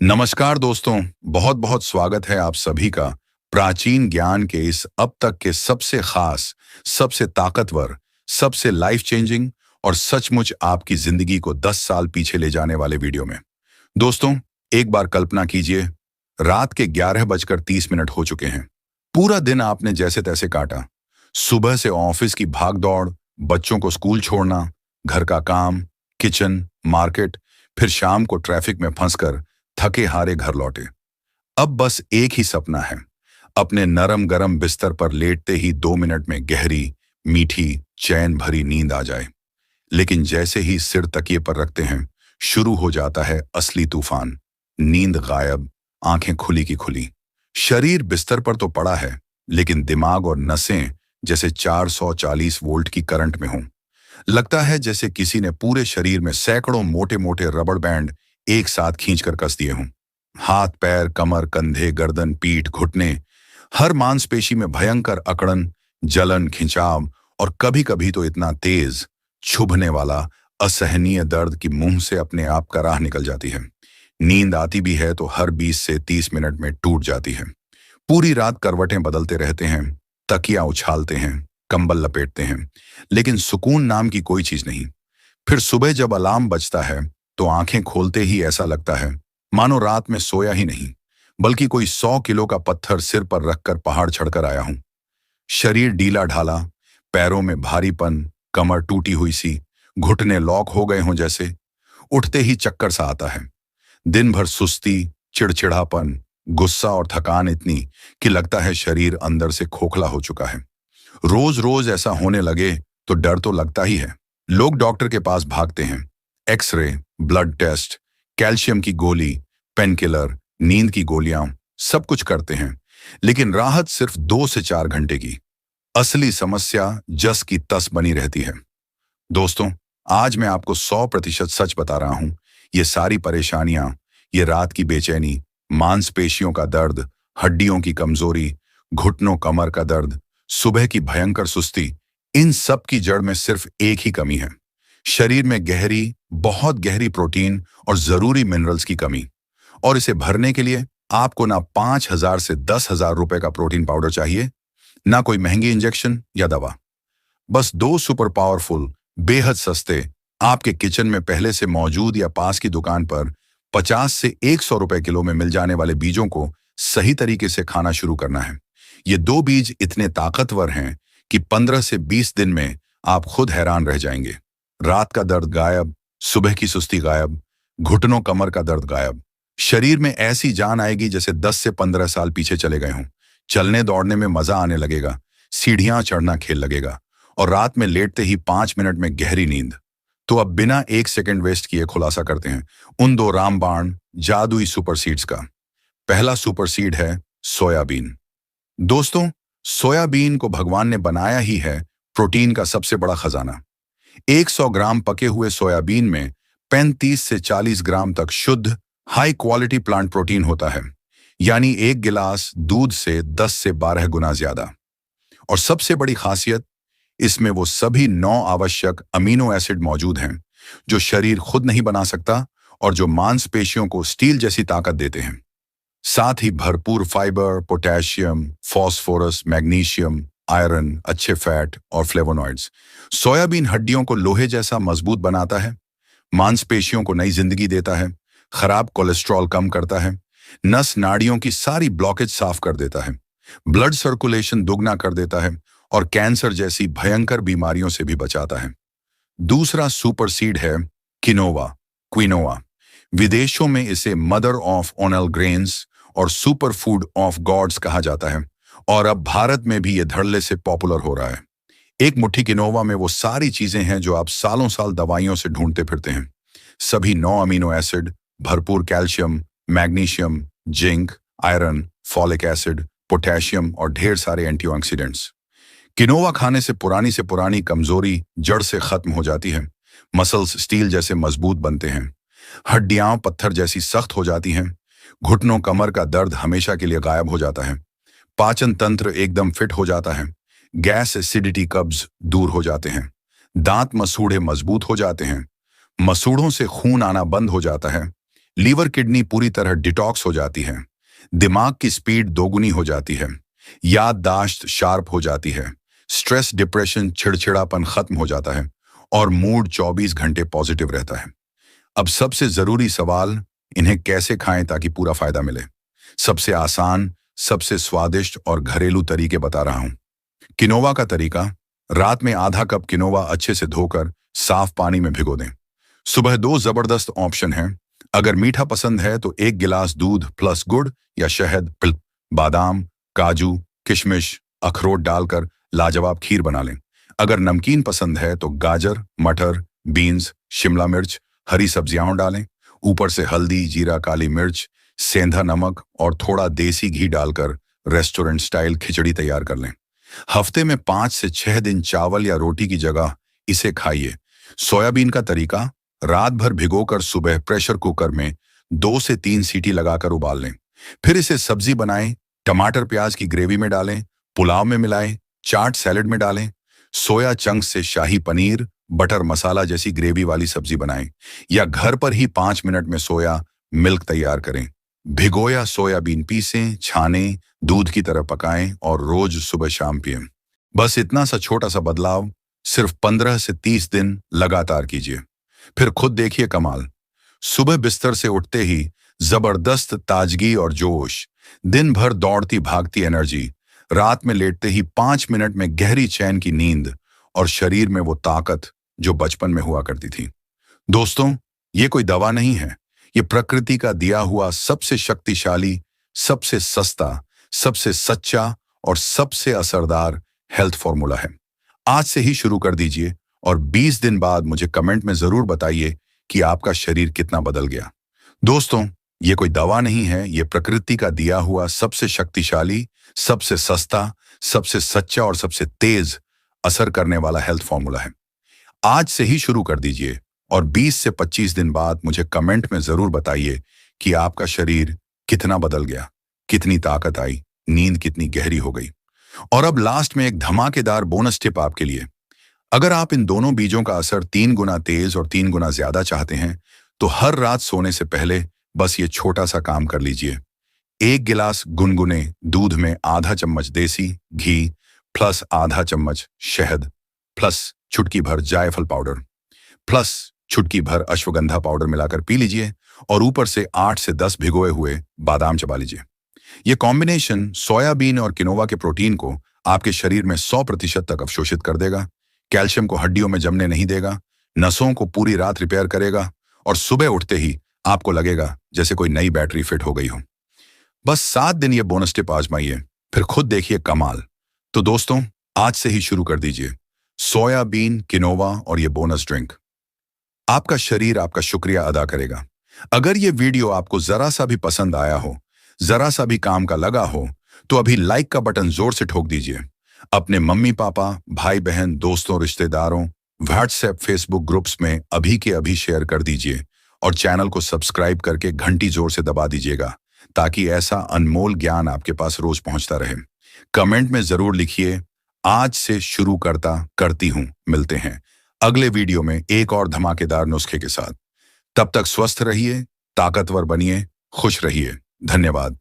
नमस्कार दोस्तों, बहुत बहुत स्वागत है आप सभी का प्राचीन ज्ञान के इस अब तक के सबसे खास, सबसे ताकतवर, सबसे लाइफ चेंजिंग और सचमुच आपकी जिंदगी को 10 साल पीछे ले जाने वाले वीडियो में। दोस्तों, एक बार कल्पना कीजिए, रात के 11:30 हो चुके हैं। पूरा दिन आपने जैसे तैसे काटा। सुबह से ऑफिस की भाग दौड़, बच्चों को स्कूल छोड़ना, घर का काम, किचन, मार्केट, फिर शाम को ट्रैफिक में फंसकर थके हारे घर लौटे। अब बस एक ही सपना है, अपने नरम गरम बिस्तर पर लेटते ही 2 मिनट में गहरी, मीठी, चैन भरी नींद आ जाए। लेकिन जैसे ही सिर तकिए पर रखते हैं, शुरू हो जाता है असली तूफान। नींद गायब, आंखें खुली की खुली। शरीर बिस्तर पर तो पड़ा है, लेकिन दिमाग और नसें जैसे 440 वोल्ट की करंट में हों। लगता है जैसे किसी ने पूरे शरीर में सैकड़ों मोटे मोटे रबड़ बैंड एक साथ खींचकर कस दिए हों। हाथ, पैर, कमर, कंधे, गर्दन, पीठ, घुटने, हर मांसपेशी में भयंकर अकड़न, जलन, खिंचाव और कभी कभी तो इतना तेज, छुभने वाला, असहनीय दर्द कि मुंह से अपने आप का राह निकल जाती है। नींद आती भी है तो हर 20 से 30 मिनट में टूट जाती है। पूरी रात करवटें बदलते रहते हैं, तकिया उछालते हैं, कंबल लपेटते हैं, लेकिन सुकून नाम की कोई चीज नहीं। फिर सुबह जब अलार्म बजता है तो आंखें खोलते ही ऐसा लगता है मानो रात में सोया ही नहीं, बल्कि कोई 100 किलो का पत्थर सिर पर रखकर पहाड़ चढ़कर आया हूं। शरीर ढीला ढाला, पैरों में भारीपन, कमर टूटी हुई सी, घुटने लॉक हो गए हों जैसे। उठते ही चक्कर सा आता है। दिन भर सुस्ती, चिड़चिड़ापन, गुस्सा और थकान इतनी कि लगता है शरीर अंदर से खोखला हो चुका है। रोज रोज ऐसा होने लगे तो डर तो लगता ही है। लोग डॉक्टर के पास भागते हैं, एक्सरे, ब्लड टेस्ट, कैल्शियम की गोली, पेन किलर, नींद की गोलियां, सब कुछ करते हैं, लेकिन राहत सिर्फ 2 से 4 घंटे की। असली समस्या जस की तस बनी रहती है। दोस्तों, आज मैं आपको 100% सच बता रहा हूं। ये सारी परेशानियां, ये रात की बेचैनी, मांसपेशियों का दर्द, हड्डियों की कमजोरी, घुटनों कमर का दर्द, सुबह की भयंकर सुस्ती, इन सब की जड़ में सिर्फ एक ही कमी है। शरीर में गहरी, बहुत गहरी प्रोटीन और जरूरी मिनरल्स की कमी। और इसे भरने के लिए आपको ना 5,000 से 10,000 रुपए का प्रोटीन पाउडर चाहिए, ना कोई महंगी इंजेक्शन या दवा। बस दो सुपर पावरफुल, बेहद सस्ते, आपके किचन में पहले से मौजूद या पास की दुकान पर 50 से 100 रुपए किलो में मिल जाने वाले बीजों को सही तरीके से खाना शुरू करना है। ये दो बीज इतने ताकतवर हैं कि 15 से 20 दिन में आप खुद हैरान रह जाएंगे। रात का दर्द गायब, सुबह की सुस्ती गायब, घुटनों कमर का दर्द गायब। शरीर में ऐसी जान आएगी जैसे 10 से 15 साल पीछे चले गए हों। चलने दौड़ने में मजा आने लगेगा, सीढ़ियां चढ़ना खेल लगेगा, और रात में लेटते ही 5 मिनट में गहरी नींद। तो अब बिना 1 सेकंड वेस्ट किए खुलासा करते हैं उन दो रामबाण जादुई सुपर सीड्स का। पहला सुपर सीड है सोयाबीन। दोस्तों, सोयाबीन को भगवान ने बनाया ही है प्रोटीन का सबसे बड़ा खजाना। 100 ग्राम पके हुए सोयाबीन में 35 से 40 ग्राम तक शुद्ध हाई क्वालिटी प्लांट प्रोटीन होता है, यानी एक गिलास दूध से 10 से 12 गुना ज्यादा। और सबसे बड़ी खासियत, इसमें वो सभी 9 आवश्यक अमीनो एसिड मौजूद हैं जो शरीर खुद नहीं बना सकता और जो मांसपेशियों को स्टील जैसी ताकत देते हैं। साथ ही भरपूर fibre, potassium, phosphorus, magnesium, iron, अच्छे फैट और फ्लेवोनॉइड्स। सोयाबीन हड्डियों को लोहे जैसा मजबूत बनाता है, मांसपेशियों को नई जिंदगी देता है, खराब कोलेस्ट्रॉल कम करता है, नस नाड़ियों की सारी ब्लॉकेज साफ कर देता है, ब्लड सर्कुलेशन दुगना कर देता है और कैंसर जैसी भयंकर बीमारियों से भी बचाता है। दूसरा सुपर सीड है किनोवा, क्विनोआ। विदेशों में इसे मदर ऑफ ऑनल ग्रेन्स और सुपर फूड ऑफ गॉड्स कहा जाता है, और अब भारत में भी ये धड़ल्ले से पॉपुलर हो रहा है। एक मुट्ठी किनोवा में वो सारी चीजें हैं जो आप सालों साल दवाइयों से ढूंढते फिरते हैं। सभी 9 अमीनो एसिड, भरपूर calcium, magnesium, zinc, iron, folic acid, potassium और ढेर सारे एंटीऑक्सीडेंट्स। किनोवा खाने से पुरानी कमजोरी जड़ से खत्म हो जाती है। मसल्स स्टील जैसे मजबूत बनते हैं, हड्डियां पत्थर जैसी सख्त हो जाती हैं, घुटनों कमर का दर्द हमेशा के लिए गायब हो जाता है, पाचन तंत्र एकदम फिट हो जाता है, गैस, एसिडिटी, कब्ज दूर हो जाते हैं, दांत मसूड़े मजबूत हो जाते हैं, मसूड़ों से खून आना बंद हो जाता है, लीवर किडनी पूरी तरह डिटॉक्स हो जाती है, दिमाग की स्पीड दोगुनी हो जाती है, याददाश्त शार्प हो जाती है, स्ट्रेस डिप्रेशन चिड़चिड़ापन खत्म हो जाता है और मूड 24 घंटे पॉजिटिव रहता है। अब सबसे जरूरी सवाल, इन्हें कैसे खाएं ताकि पूरा फायदा मिले। सबसे आसान, सबसे स्वादिष्ट और घरेलू तरीके बता रहा हूं। किनोवा का तरीका, रात में आधा कप किनोवा अच्छे से धोकर साफ पानी में भिगो दें। सुबह 2 जबरदस्त ऑप्शन हैं। अगर मीठा पसंद है तो 1 गिलास दूध प्लस गुड़ या शहद, बादाम, काजू, किशमिश, अखरोट डालकर लाजवाब खीर बना लें। अगर नमकीन पसंद है तो गाजर, मटर, बीन्स, शिमला मिर्च, हरी सब्जियां डालें। ऊपर से हल्दी, जीरा, काली मिर्च, सेंधा नमक और थोड़ा देसी घी डालकर रेस्टोरेंट स्टाइल खिचड़ी तैयार कर लें। हफ्ते में 5 से 6 दिन चावल या रोटी की जगह इसे खाइए। सोयाबीन का तरीका, रात भर भिगोकर सुबह प्रेशर कुकर में 2 से 3 सीटी लगाकर उबाल लें। फिर इसे सब्जी बनाएं, टमाटर प्याज की ग्रेवी में डालें, पुलाव में मिलाएं, चाट सैलेड में डालें। सोया चंक्स से शाही पनीर, बटर मसाला जैसी ग्रेवी वाली सब्जी बनाएं या घर पर ही 5 मिनट में सोया मिल्क तैयार करें। भिगोया सोयाबीन पीसें, छानें, दूध की तरह पकाएं और रोज सुबह शाम पिएं। बस इतना सा छोटा सा बदलाव सिर्फ 15 से 30 दिन लगातार कीजिए, फिर खुद देखिए कमाल। सुबह बिस्तर से उठते ही जबरदस्त ताजगी और जोश, दिन भर दौड़ती भागती एनर्जी, रात में लेटते ही 5 मिनट में गहरी चैन की नींद और शरीर में वो ताकत जो बचपन में हुआ करती थी। दोस्तों, ये कोई दवा नहीं है, ये प्रकृति का दिया हुआ सबसे शक्तिशाली, सबसे सस्ता, सबसे सच्चा और सबसे असरदार हेल्थ फॉर्मूला है। आज से ही शुरू कर दीजिए और 20 दिन बाद मुझे कमेंट में जरूर बताइए कि आपका शरीर कितना बदल गया। दोस्तों, ये कोई दवा नहीं है, ये प्रकृति का दिया हुआ सबसे शक्तिशाली, सबसे सस्ता, सबसे सच्चा और सबसे तेज असर करने वाला हेल्थ फॉर्मूला है। आज से ही शुरू कर दीजिए और 20 से 25 दिन बाद मुझे कमेंट में जरूर बताइए कि आपका शरीर कितना बदल गया, कितनी ताकत आई, नींद कितनी गहरी हो गई। और अब लास्ट में एक धमाकेदार बोनस टिप आपके लिए। अगर आप इन दोनों बीजों का असर 3 गुना तेज और 3 गुना ज्यादा चाहते हैं तो हर रात सोने से पहले बस ये छोटा सा काम कर लीजिए। 1 गिलास गुनगुने दूध में आधा चम्मच देसी घी प्लस आधा चम्मच शहद प्लस चुटकी भर जायफल पाउडर प्लस चुटकी भर अश्वगंधा पाउडर मिलाकर पी लीजिए और ऊपर से 8 से 10 भिगोए हुए बादाम चबा लीजिए। ये कॉम्बिनेशन सोयाबीन और किनोवा के प्रोटीन को आपके शरीर में 100% तक अवशोषित कर देगा, कैल्शियम को हड्डियों में जमने नहीं देगा, नसों को पूरी रात रिपेयर करेगा और सुबह उठते ही आपको लगेगा जैसे कोई नई बैटरी फिट हो गई हो। बस 7 दिन ये बोनस टिप आजमाइए, फिर खुद देखिए कमाल। तो दोस्तों, आज से ही शुरू कर दीजिए सोयाबीन, किनोवा और ये बोनस ड्रिंक। आपका शरीर आपका शुक्रिया अदा करेगा। अगर ये वीडियो आपको जरा सा भी पसंद आया हो, जरा सा भी काम का लगा हो, तो अभी लाइक का बटन जोर से ठोक दीजिए। अपने मम्मी पापा, भाई बहन, दोस्तों, रिश्तेदारों, व्हाट्सएप, फेसबुक ग्रुप्स में अभी के अभी शेयर कर दीजिए और चैनल को सब्सक्राइब करके घंटी जोर से दबा दीजिएगा ताकि ऐसा अनमोल ज्ञान आपके पास रोज पहुंचता रहे। कमेंट में जरूर लिखिए, आज से शुरू करती हूं। मिलते हैं अगले वीडियो में एक और धमाकेदार नुस्खे के साथ। तब तक स्वस्थ रहिए, ताकतवर बनिए, खुश रहिए। धन्यवाद।